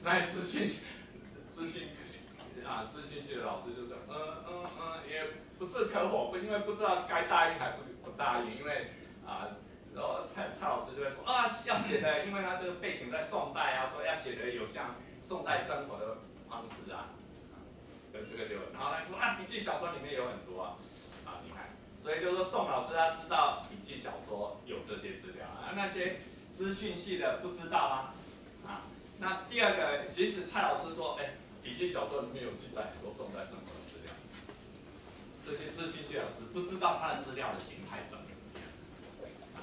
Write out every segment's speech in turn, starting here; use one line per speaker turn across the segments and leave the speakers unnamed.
那资讯系的老师就讲，也不置可否，因为不知道该答应还不答应，因为然后蔡老师就会说要写的，因为他这个背景在宋代啊，说要写的有像宋代生活的方式啊，这个就，然后他说笔记小说里面有很多你看，所以就是说宋老师他知道笔记小说有这些资料那些资讯系的不知道那第二个，即使蔡老师说，笔记小说里面有记载很多宋代生活的资料，这些资讯系老师不知道他的资料的形态长得怎么样，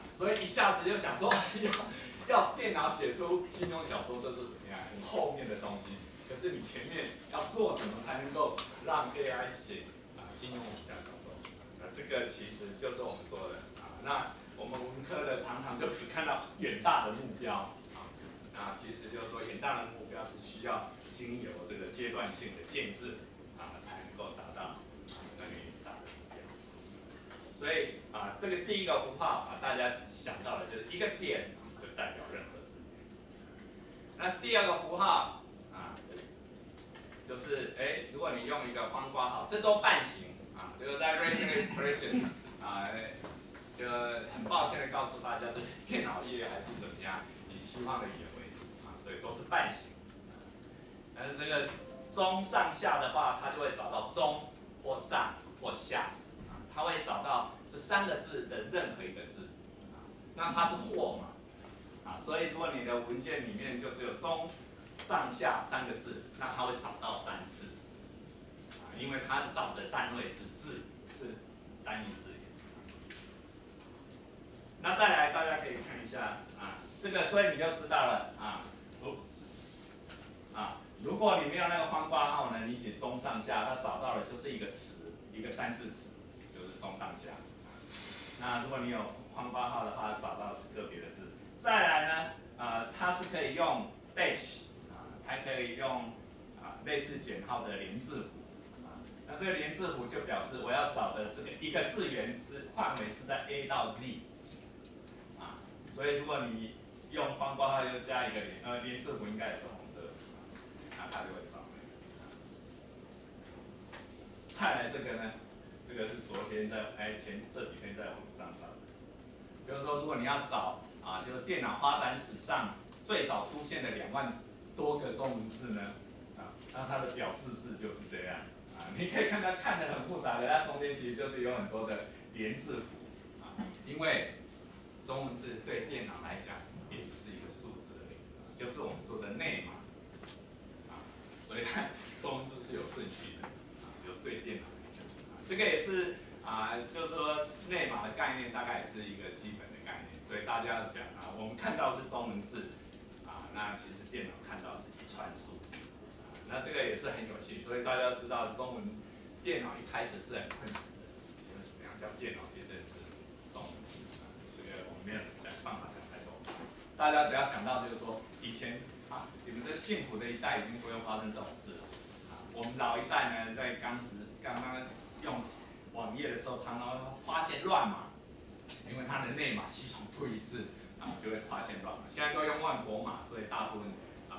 所以一下子就想说要电脑写出金庸小说，这是怎么样很后面的东西。可是你前面要做什么才能够让 AI 写金庸武侠小说？这个其实就是我们说的那我们文科的常常就只看到远大的目标那其实就是说远大的目标是需要经由这个阶段性的建制才能够达到那个远大的目标。所以这个第一个符号大家想到的就是一个点就代表任何字。那第二个符号就是如果你用一个方括号，这都半形这个在 written expression 就很抱歉的告诉大家，这电脑页还是怎么样，以西方的语言为主所以都是半形。但是这个中上下的话，它就会找到中或上或下它会找到这三个字的任何一个字那它是或嘛所以如果你的文件里面就只有中上下三个字，那它会找到3次因为它找的单位是字，是单一字元。那再来，大家可以看一下这个，所以你就知道了如果你没有那个方括号呢，你写中上下，它找到的就是一个词，一个3字词，就是中上下。那如果你有方括号的话，找到是个别的字。再来呢，它是可以用 dash 还可以用类似减号的连字符那这个连字符就表示我要找的这个一个字元是范围是在 A 到 Z 所以如果你用方括号又加一个连字符应该也是红色的那它就会找再来这个呢，这个是昨天这几天在网上找的，就是说如果你要找就是电脑发展史上最早出现的2万多个中文字呢那它的表示式就是这样你可以看它看得很复杂的，它中间其实就是有很多的连字符因为中文字对电脑来讲也只是一个数字而已，就是我们说的内码所以中文字是有顺序的就对电脑来讲这个也是就是说内码的概念大概也是一个基本的概念，所以大家要讲我们看到是中文字那其实电脑看到是一串数字那这个也是很有趣，所以大家知道中文电脑一开始是很困难的，因为怎么样叫电脑去认识中文字这个我们没有办法讲太多。大家只要想到就是说，以前你们这幸福的一代已经不用发生这种事了我们老一代呢，在刚刚用网页的时候，常常会发现乱码，因为它的内码系统不一致就会发现乱码。现在都用万国码，所以大部分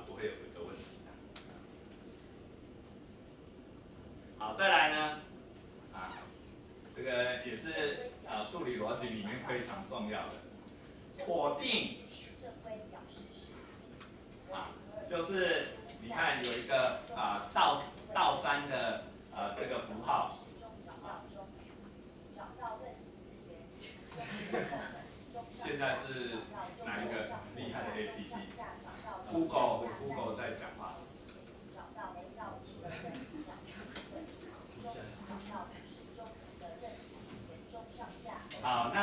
不会有这个问题。好，再来呢，这个也是数理逻辑里面非常重要的，否定就是你看有一个倒3的这个符号。现在是哪一个厉害的 APP？Google 在讲话。好，那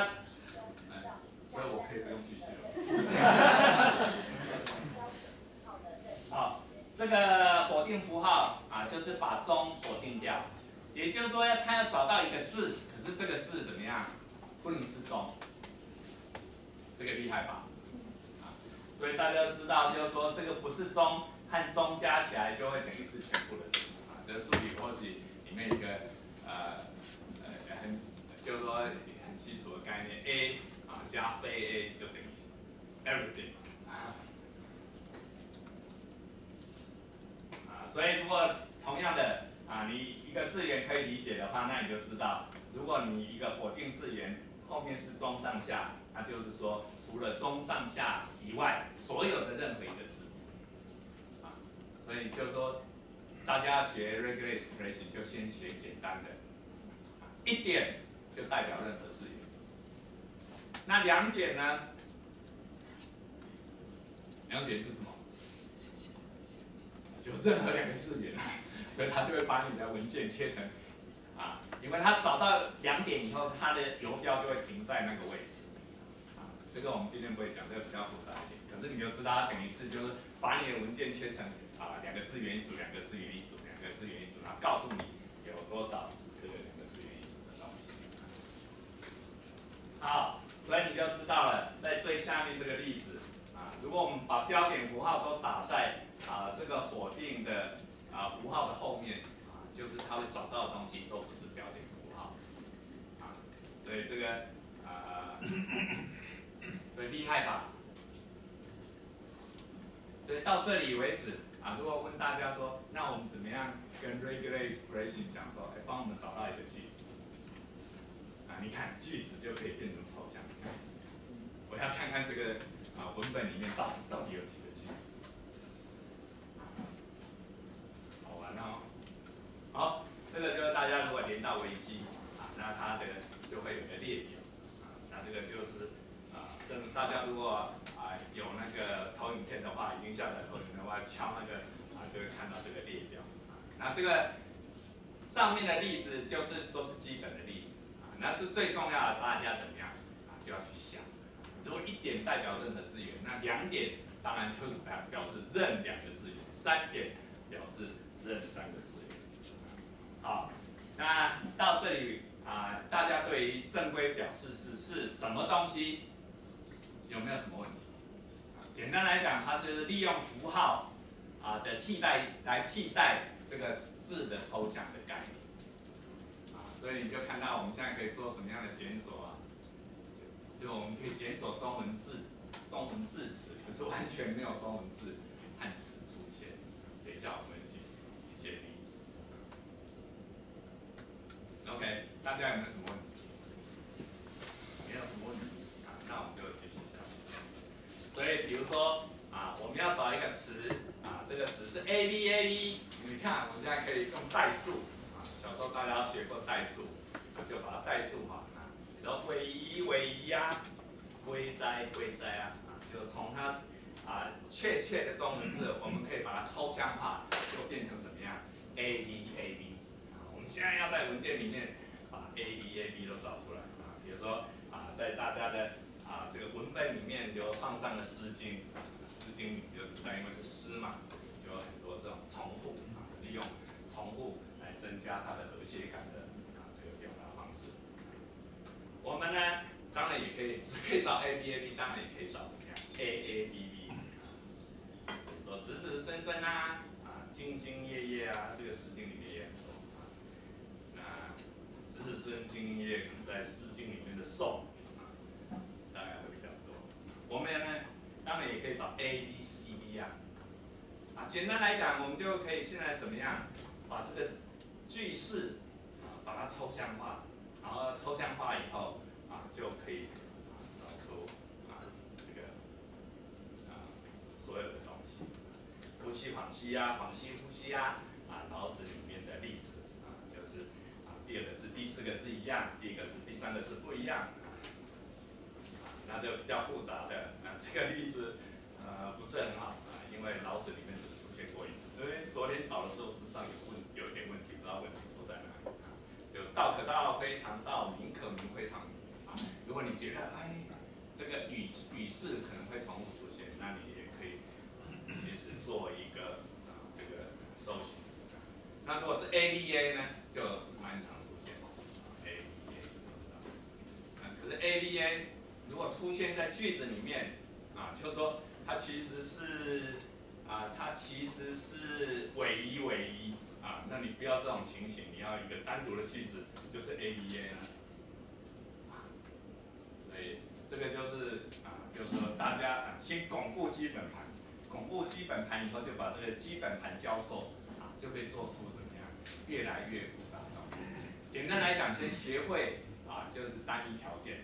所以我可以不用继续了。好，这个否定符号就是把中否定掉，也就是说它要找到一个字，可是这个字怎么样？不能是中。这个厉害吧？所以大家知道，就是说这个不是中和中加起来就会等于是全部的字这是数理逻辑里面一个就是说很基础的概念 ，A 加非 A 就等于 everything 所以如果同样的你一个字元可以理解的话，那你就知道，如果你一个否定字元后面是中上下，那就是说除了中上下以外，所有的任何一个字。所以就是说，大家学 regular expression 就先学简单的，一点就代表任何字元。那两点呢？两点是什么？就任何两个字元，所以他就会把你的文件切成因为他找到两点以后，他的游标就会停在那个位置。这个我们今天不会讲，这个比较复杂一点。可是你就知道，它等于是就是把你的文件切成两个字元一组，两个字元一组，两个字元一组，然后告诉你有多少这个两个字元一组的东西。好，所以你就知道了，在最下面这个例子如果我们把标点符号都打在这个否定的符号的后面就是它会找到的东西都不是标点符号所以这个所以厉害吧？所以到这里为止如果问大家说，那我们怎么样跟 regular expression 讲说，帮我们找到一个句子你看句子就可以变成抽象。我要看看这个文本里面到底有几个句子，好玩哦。好，这个就是大家如果连到维基那它的就会有个列表那这个就是真的大家如果有那个投影片的话，已经下载投影的话，敲那个就会看到这个列表那这个上面的例子都是基本的例子那这最重要的，大家怎么样就要去想。如果一点代表任何字元，那两点当然就表示任两个字元，三点表示任三个字元。好，那到这里大家对于正规表示是什么东西有没有什么问题？简单来讲，它就是利用符号的替代来替代这个字的抽象的概念所以你就看到我们现在可以做什么样的检索就我们可以检索中文字词，可是完全没有中文字和词出现。等一下我们举一些例子。OK， 大家有没有什么问题？没有什么问题那我们就继续下去。所以比如说我们要找一个词这个词是 ABAB， 你看我们现在可以用代数小时候大家学过代数，就把它代数化。然后尾移归哉就从它确切的中文字，我们可以把它抽象化，就变成怎么样 ？ABAB。我们现在要在文件里面把 ABAB 都找出来比如说在大家的这个文本里面就放上了《诗经》，《诗经》你就知道，因为是诗嘛，就有很多这种重复利用重复来增加它的和谐感的这个表达方式。我们呢，当然也可以只可以找 ABAB， 当然也可以找怎么样 AABB。比如说子子孙孙兢兢业业这个《诗经》里面也很多那子子孙兢兢业业可能在《诗经》里面的颂大概会比较多。我们呢，当然也可以找 ABCD 简单来讲，我们就可以现在怎么样把这个句式把它抽象化。然后抽象化以后就可以找出这个所有的东西，呼吸恍兮恍兮呼吸老子里面的例子就是第二个字、第四个字一样，第一个字、第三个字不一样那就比较复杂的这个例子不是很好因为老子里面只出现过一次，因为昨天找的时候事实上有一点问题，不知道问题出在哪里。就道可道非常道，名可名非常名如果你觉得这个语式可能会重复出现，那你也可以其实做一个这个搜寻。那如果是 ABA 呢，就蛮常出现ABA 不知道。可是 ABA 如果出现在句子里面就是说它其实是尾移那你不要这种情形，你要一个单独的句子，就是 ABA 所以这个就是就是说大家先巩固基本盘，巩固基本盘以后，就把这个基本盘交错就可以做出怎么样越来越复杂的照片。简单来讲，先学会就是单一条件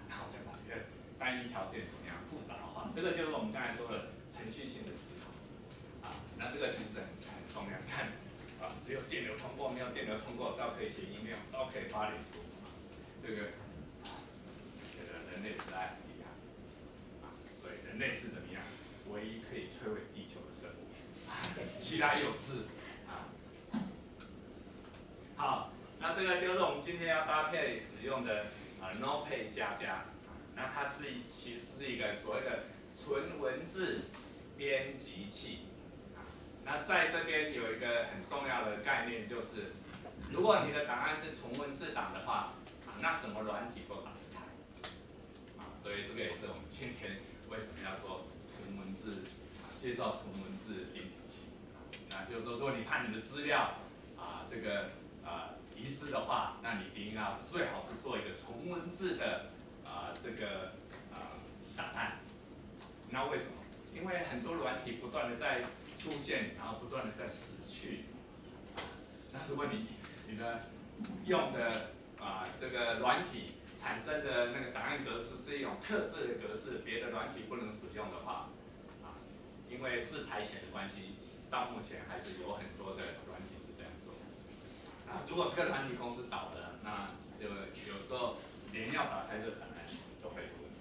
然后再把这个单一条件怎么样复杂化，这个就是我们刚才说的程序性的思考那这个其实很重要，看只有电流通过，没有电流通过，都可以写音量，都可以发脸书这个觉得人类实在很厉害所以人类是怎么样？唯一可以摧毁地球的生物，其他有志好，那这个就是我们今天要搭配使用的NoPay 加加，那它其实是一个所谓的纯文字编辑器。那在这边有一个很重要的概念，就是如果你的档案是纯文字档的话那什么软体都打得开所以这个也是我们今天为什么要做纯文字介绍纯文字编辑器那就是说，如果你怕你的资料这个遗失的话，那你一定要最好是做一个纯文字的这个档案。那为什么？因为很多软体不断的在出现，然后不断的在死去。那如果你的用的这个软体产生的那个档案格式是一种特制的格式，别的软体不能使用的话因为制裁权的关系，到目前还是有很多的软体是这样做。如果这个软体公司倒了，那就有时候连要打开这个档案都会有问题。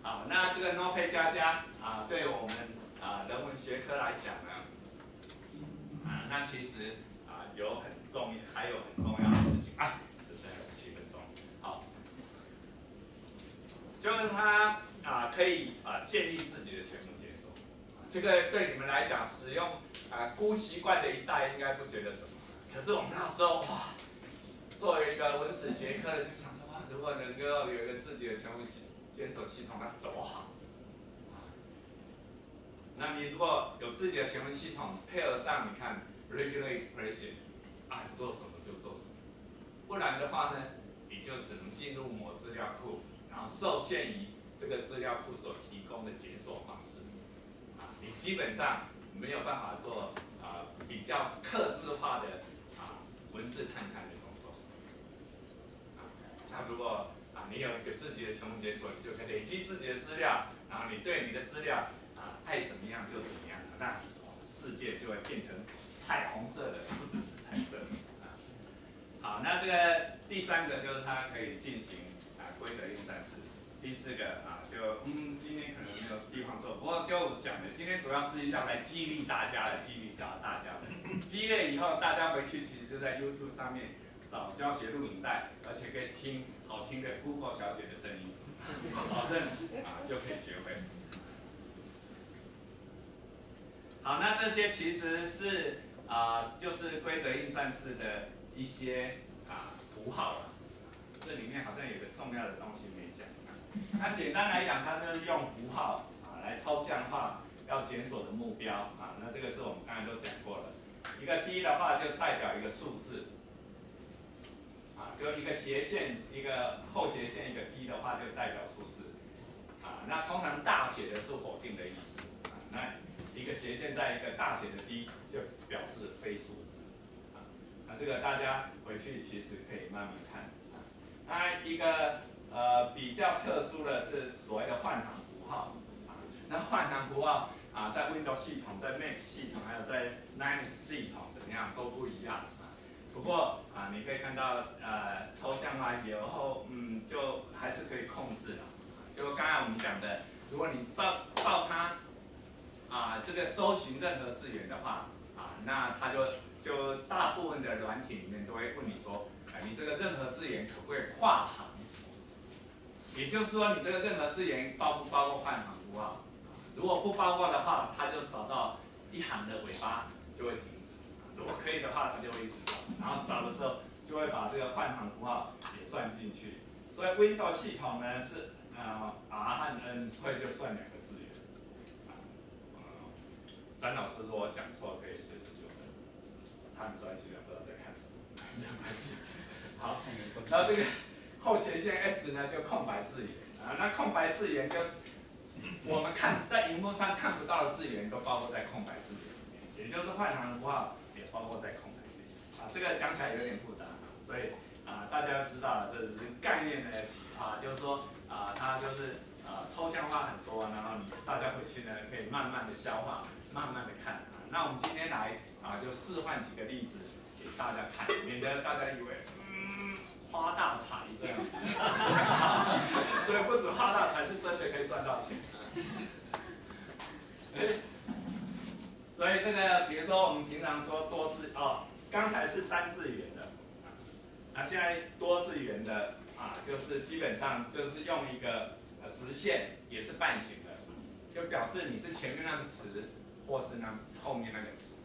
好，那这个 NoPay 加加对我们人文学科来讲呢，那其实还有很重要的事情只剩下17分钟。好，就是它可以建立自己的全部解锁。这个对你们来讲，使用孤习惯的一代应该不觉得什么。可是我们那时候作为一个文史学科的，就想说如果能够有一个自己的全部检索系统，那多好。那你如果有自己的全文系统，配合上你看 regular expression， 做什么就做什么。不然的话呢，你就只能进入某资料库，然后受限于这个资料库所提供的解锁方式。你基本上没有办法做比较客制化的文字探勘的工作。那如果你有一个自己的全文解锁，你就可以累积自己的资料，然后你对你的资料爱怎么样就怎么样，那世界就会变成彩虹色的，不只是彩色的好，那这个第3个就是它可以进行规则运算式。第4个今天可能没有地方做，不过就我讲的，今天主要是要来激励大家的，激励以后大家回去其实就在 YouTube 上面找教学录影带，而且可以听好听的 Google 小姐的声音，保证就可以学会。好，那这些其实是就是规则运算式的一些符号了。这里面好像有个重要的东西没讲。那简单来讲，它是用符号来抽象化要检索的目标那这个是我们刚才都讲过了。一个 D 的话就代表一个数字就一个斜线，一个后斜线，一个 D 的话就代表数字那通常大写的是否定的意思那一个斜线在一个大写的 D 就表示非数字那这个大家回去其实可以慢慢看那一个比较特殊的是所谓的换行符号那换行符号在 Windows 系统、在 Mac 系统还有在 Linux 系统怎么样都不一样不过你可以看到抽象化以后就还是可以控制的就刚才我们讲的，如果你照它这个搜寻任何字源的话那它就大部分的软体里面都会问你说你这个任何字源可不可以跨行？也就是说，你这个任何字源包不包括换行符号？如果不包括的话，它就找到一行的尾巴就会停止；如果可以的话，它就会一直找。然后找的时候就会把这个换行符号也算进去。所以 Windows 系统呢是R 和 N， 所以就算2个字源。詹老师如果讲错，可以随时纠正。他很专心的，不知道在看什么，没有关系。好，然后这个后斜线 S 呢就空白字源那空白字源就我们看在荧幕上看不到的字源都包括在空白字源里面，也也就是换行的符号也包括在空白字眼。这个讲起来有点复杂，所以大家知道了，这是概念的启发，就是说它就是抽象化很多，然后大家回去呢可以慢慢的消化，慢慢的看。那我们今天来就示范几个例子给大家看，免得大家以为发大财这样子，所以不止发大财，是真的可以赚到钱。所以这个，比如说我们平常说多字刚才是单字元的，现在多字元的就是基本上就是用一个直线，也是半形的，就表示你是前面那个词，或是后面那个词。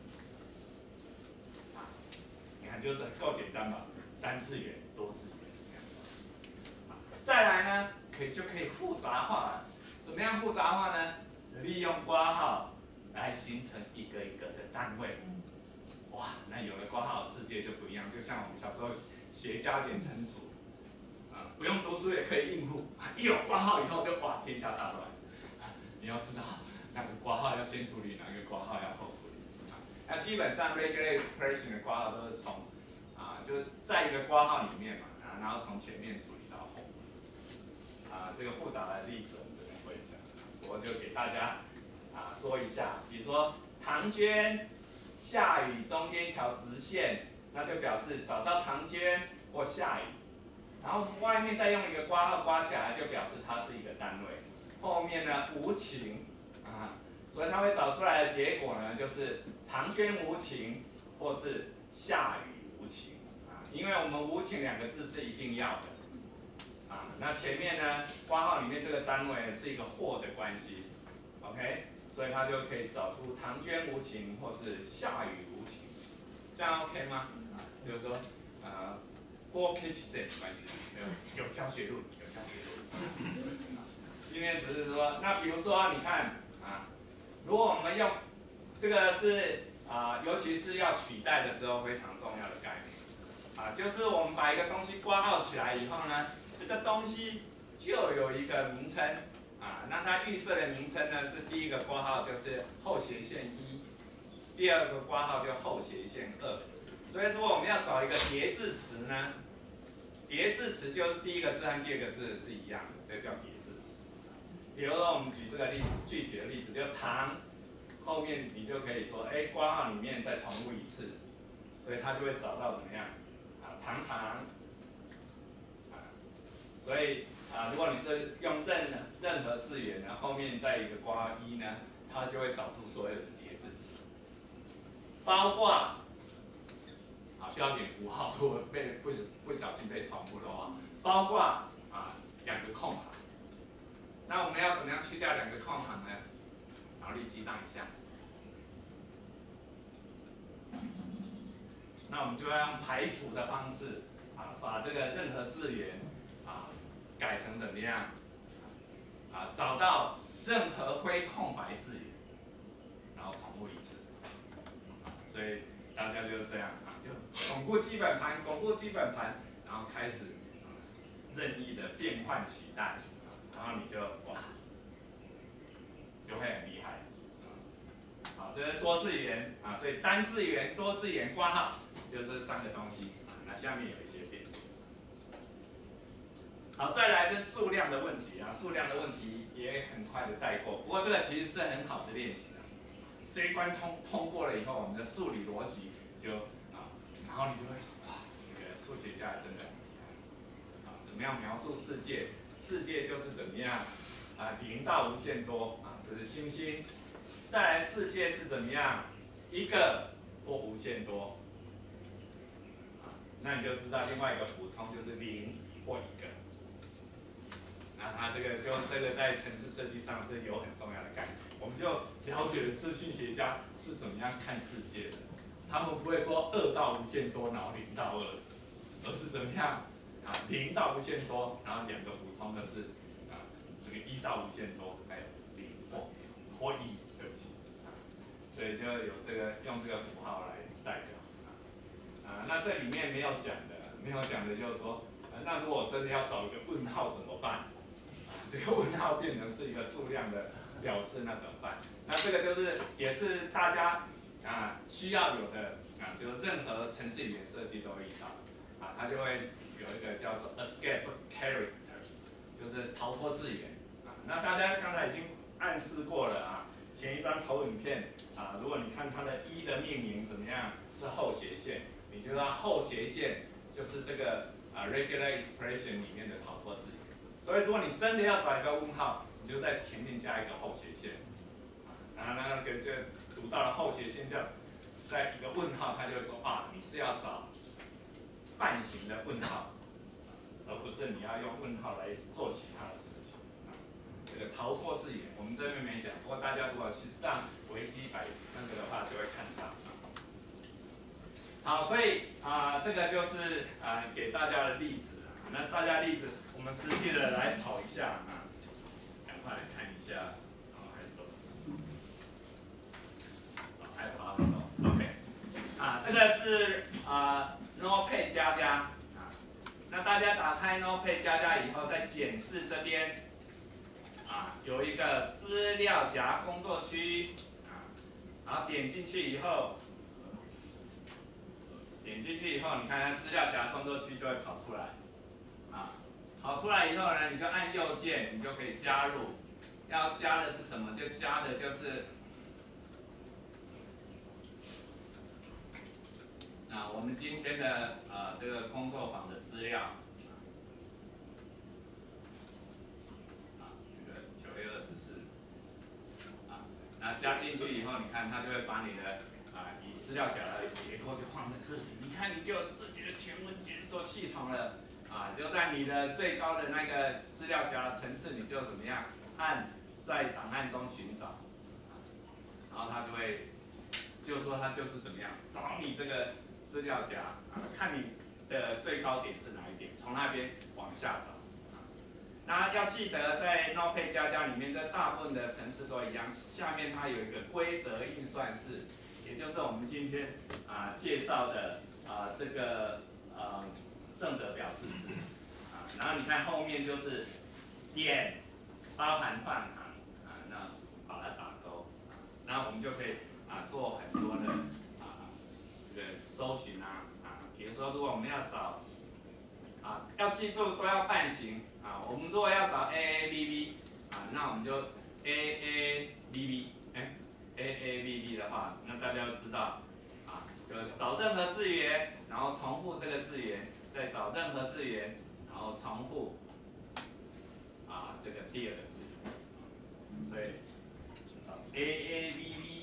你看，就是够简单吧？单字元、多字元这样。再来呢，就可以复杂化了。怎么样复杂化呢？利用括号来形成一个一个的单位。哇，那有了括号，世界就不一样。就像我们小时候学加减乘除，不用读书也可以应付。一有括号以后就哇，天下大乱。你要知道哪个括号要先处理，哪个括号要后处理。那基本上 regular expression 的括号都是从就是在一个括号里面嘛，然后从前面处理到后面。这个复杂的例子我们这边会讲，我就给大家说一下，比如说唐娟下雨中间一条直线，那就表示找到唐娟或下雨，然后外面再用一个括号括起来，就表示它是一个单位。后面呢无情所以它会找出来的结果呢，就是唐娟无情或是下雨无情因为我们无情两个字是一定要的那前面呢括号里面这个单位是一个或的关系 ，OK， 所以它就可以找出唐娟无情或是下雨无情，这样 OK 吗？就是说不 OK 其实也没关系，有教学录，有教学录。今天只是说，那比如说你看如果我们用这个是尤其是要取代的时候非常重要的概念就是我们把一个东西括号起来以后呢，这个东西就有一个名称那它预设的名称呢是第一个括号就是后斜线1，第二个括号就后斜线2。所以如果我们要找一个叠字词呢，叠字词就是第一个字和第二个字是一样的，这叫叠字词。比如说我们举这个具体的例子，就唐后面你就可以说，括号里面再重复一次，所以它就会找到怎么样唐唐所以如果你是用任何字元呢，后面再一个括号1呢，它就会找出所有的叠字词，包括标点符号如果不小心被重复的话，包括两个空行。那我们要怎么样去掉两个空行呢？脑力激荡一下。那我们就要用排除的方式把这个任何字元改成怎么样找到任何非空白字元，然后重复一次所以大家就这样就巩固基本盘，巩固基本盘，然后开始任意的变换取代然后你就就会很厉害这是多字元所以单字元、多字元、括号就是这3个东西那下面有一些变数。好，再来是数量的问题数量的问题也很快的带过，不过这个其实是很好的练习这一关通过了以后，我们的数理逻辑就然后你就会这个数学家真的怎么样描述世界？世界就是怎么样0到无限多这是星星。再来世界是怎么样？1个或无限多那你就知道另外一个补充就是0或1个。那它这个在程式设计上是有很重要的概念。我们就了解了资讯学家是怎么样看世界的。他们不会说2到无限多，然后0到2，而是怎么样0到无限多，然后2个补充的是这个1到无限多，还有0或1，对不起所以就有这个用这个符号来代表那这里面没有讲的就是说那如果真的要找一个问号怎么办？这个问号变成是一个数量的表示，那怎么办？那这个就是也是大家需要有的就是任何程式语言设计都会遇到它就会有一个叫做 escape character， 就是逃脱字元那大家刚才已经暗示过了前一张投影片如果你看它的的命名怎么样是后斜线，你就知道后斜线就是这个regular expression 里面的逃脱字元。所以如果你真的要找一个问号，你就在前面加一个后斜线，然后那个就读到了后斜线叫在一个问号，它就会说你是要找半形的问号，而不是你要用问号来做其他的事情。这个逃脱字眼我们这边没讲，不过大家如果是上维基百那个的话，就会看到。好，所以这个就是给大家的例子那大家例子，我们实际的来跑一下赶快来看一下，还有多少次？还跑得走 ，OK。这个是Notepad 加加那大家打开 Notepad 加加以后，在检视这边有一个资料夹工作区然后点进去以后，你看看资料夹工作区就会跑出来跑出来以后呢，你就按右键，你就可以加入。要加的是什么？就加的就是我们今天的这个工作坊的资料这个9月24那加进去以后，你看它就会把你的以资料夹的结构就放在这里。你看你就有自己的全文检索系统了就在你的最高的那个资料夹的层次，你就怎么样按在档案中寻找，然后它就会就说它就是怎么样找你这个资料夹看你的最高点是哪一点，从那边往下找。那要记得在 Notepad 加加里面，这大部分的程式都一样，下面它有一个规则运算式，也就是我们今天介绍的这个正则表示式然后你看后面就是点包含范行那把它打勾那我们就可以做很多的这个搜寻比如说如果我们要找要记住都要半形我们如果要找 AAVV 那我们就 AAVV AAVV 的话，那大家都知道就找任何字元，然后重复这个字元，再找任何字元，然后重复这个第二个字元，所以找 AAVV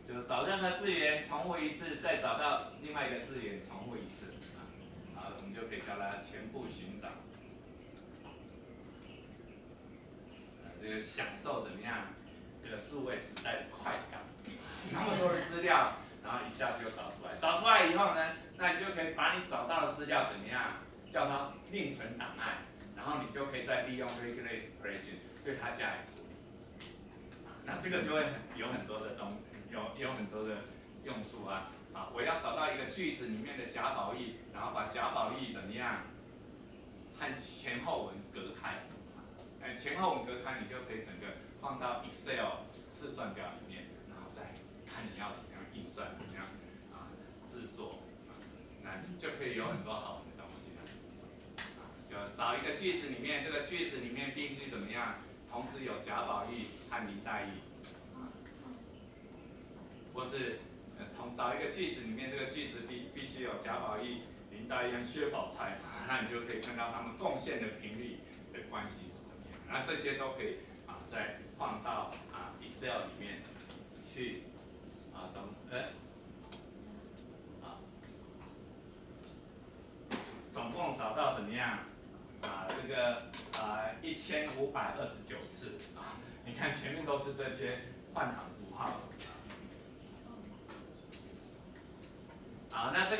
就找任何字元重复一次，再找到另外一个字元重复一次然后我们就可以叫它全部寻找这个享受怎么样？这个数位时代的快感，那么多的资料，然后一下就找出来。找出来以后呢，那你就可以把你找到的资料怎么样，叫它另存档案，然后你就可以再利用 regular expression 对它加以处理。那这个就会有很多的有很多的用处我要找到一个句子里面的贾宝玉，然后把贾宝玉怎么样和前后文隔开。前后文隔开，你就可以整个放到 Excel 试算表里面，然后再看你要怎么样运算，怎么样制作，那就可以有很多好玩的东西了。就找一个句子里面，这个句子里面必须怎么样，同时有贾宝玉和林黛玉，或是找一个句子里面，这个句子必须有贾宝玉、林黛玉和薛宝钗，那你就可以看到他们贡献的频率的关系。那这些都可以再放到Excel 里面去总共找到怎么样这个1529次你看前面都是这些换行符号。好，那这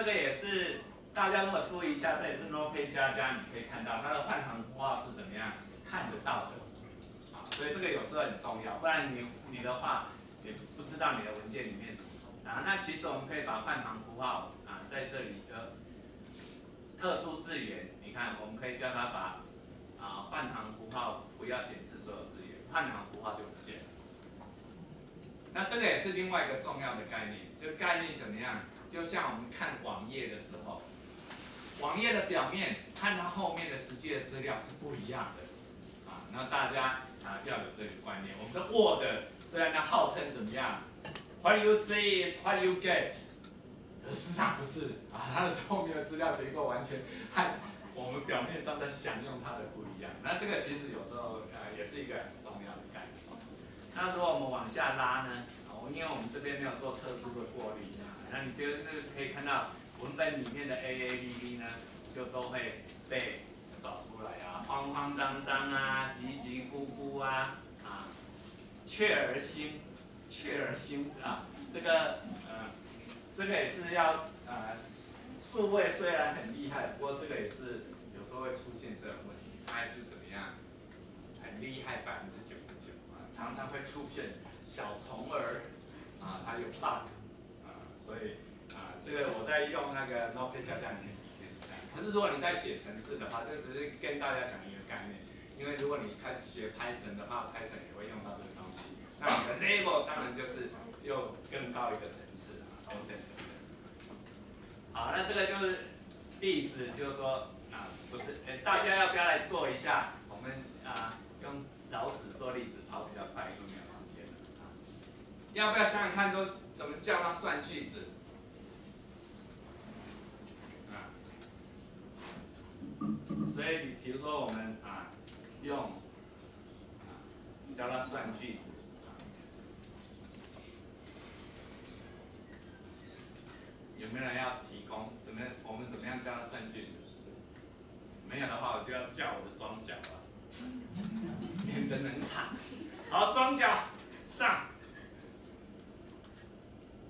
个也是大家如果注意一下，这也是 Notepad 加加，你可以看到它的换行符号是怎么样看得到的所以这个有时候很重要，不然你的话也不知道你的文件里面怎么那其实我们可以把换行符号在这里的特殊字元，你看我们可以叫它把换行符号不要显示所有字元，换行符号就不见了。那这个也是另外一个重要的概念，就概念怎么样？就像我们看网页的时候，网页的表面和它后面的实际的资料是不一样的啊。那大家要有这个观念。我们的 Word 虽然它号称怎么样 ，What you see is what you get， 可事实上不是啊，它的后面的资料结构完全和我们表面上在享用它的不一样。那这个其实有时候也是一个很重要的概念。那如果我们往下拉呢？因为我们这边没有做特殊的过滤那你觉得这个可以看到文本里面的 AAVV 呢，就都会被找出来啊，慌慌张张啊，急急呼呼啊，雀儿心啊，这个也是要数位虽然很厉害，不过这个也是有时候会出现这种问题，它还是怎么样？很厉害99%常常会出现小虫儿它有 bug 所以这个我在用那个 Notepad 里面的确是这样。可是如果你在写程式的话，这只是跟大家讲一个概念，因为如果你开始学 Python 的话 ，Python 也会用到这个东西。那你的 level 当然就是又更高一个层次等等。好，那这个就是例子，就是说不是，大家要不要来做一下？我们用老子做例子，跑比较快，因为没有时间了要不要想想看，说怎么叫它算句子？所以比如说我们用教它算句子。有没有人要提供？我们怎么样教他算句子？没有的话，我就要叫我的庄脚了，免得冷场。好，庄脚上，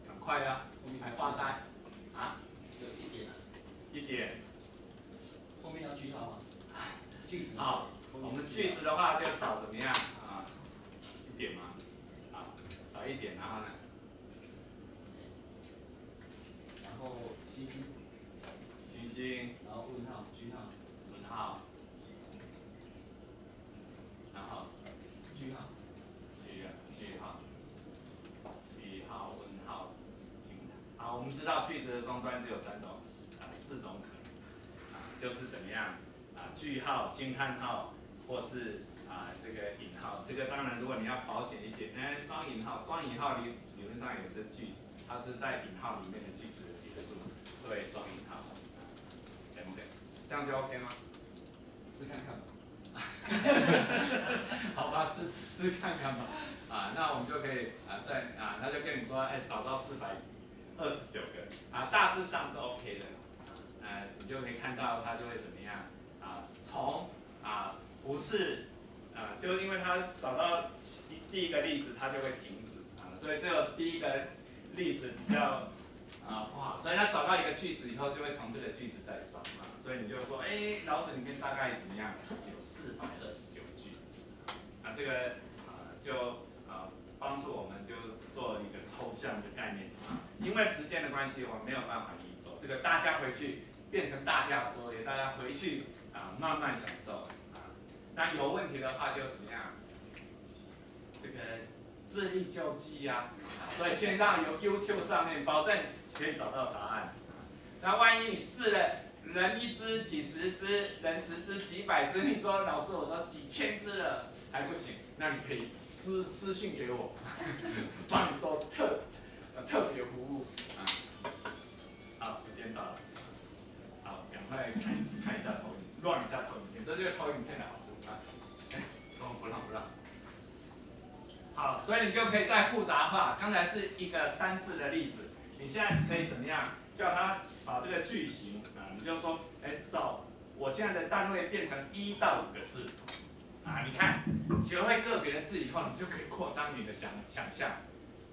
赶快呀！还发呆
有一点
一点。
后面要句号吗？句子。
好，我们句子的话就找怎么样一点吗？找一点，然后呢？
然后星星，
星星，
然后问号，句号，
问号，然后
句号，
句号，问号，惊叹。好，我们知道句子的终端只有4种可能就是怎么样句号、惊叹号，或是这个引号。这个当然，如果你要保险一点，双引号理论上也是句，它是在引号里面的句子的结束，所以双引号等等，这样就 OK 吗？
试看看吧。
好吧，试看看吧。那我们就可以他就跟你说，找到429个大致上是 OK 的。你就可以看到它就会怎么样从不是就因为它找到第一个例子，它就会停止所以这个第一个例子比较不好，所以它找到一个句子以后，就会从这个句子再找所以你就说，老子里面大概怎么样？有429句这个就帮助我们就做一个抽象的概念因为时间的关系，我没有办法移走这个，大家回去变成大家作业，大家回去慢慢享受那有问题的话就怎么样？这个自力救济所以线上有 YouTube 上面保证可以找到答案那万一你试了，人1只、几十只，人10只、几百只，你说老师我都几千只了还不行，那你可以私信给我，帮你做特别服务好，时间到了，好，赶快看一下投影，乱一下投影片，这就是投影片的好处不让。好，所以你就可以再复杂化。刚才是一个单字的例子，你现在可以怎么样？叫他把这个句型你就说，找我现在的单位变成1到5个字你看，学会个别的字以后，你就可以扩张你的想象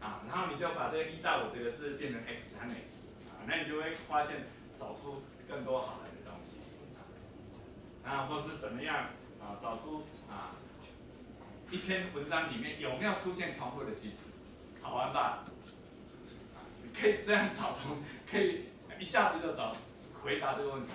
然后你就把这个1到5这个字变成 x 和 x 那你就会发现找出更多好玩的东西或是怎么样找出一篇文章里面有没有出现重复的句子，好玩吧？可以这样找可以一下子就回答这个问题。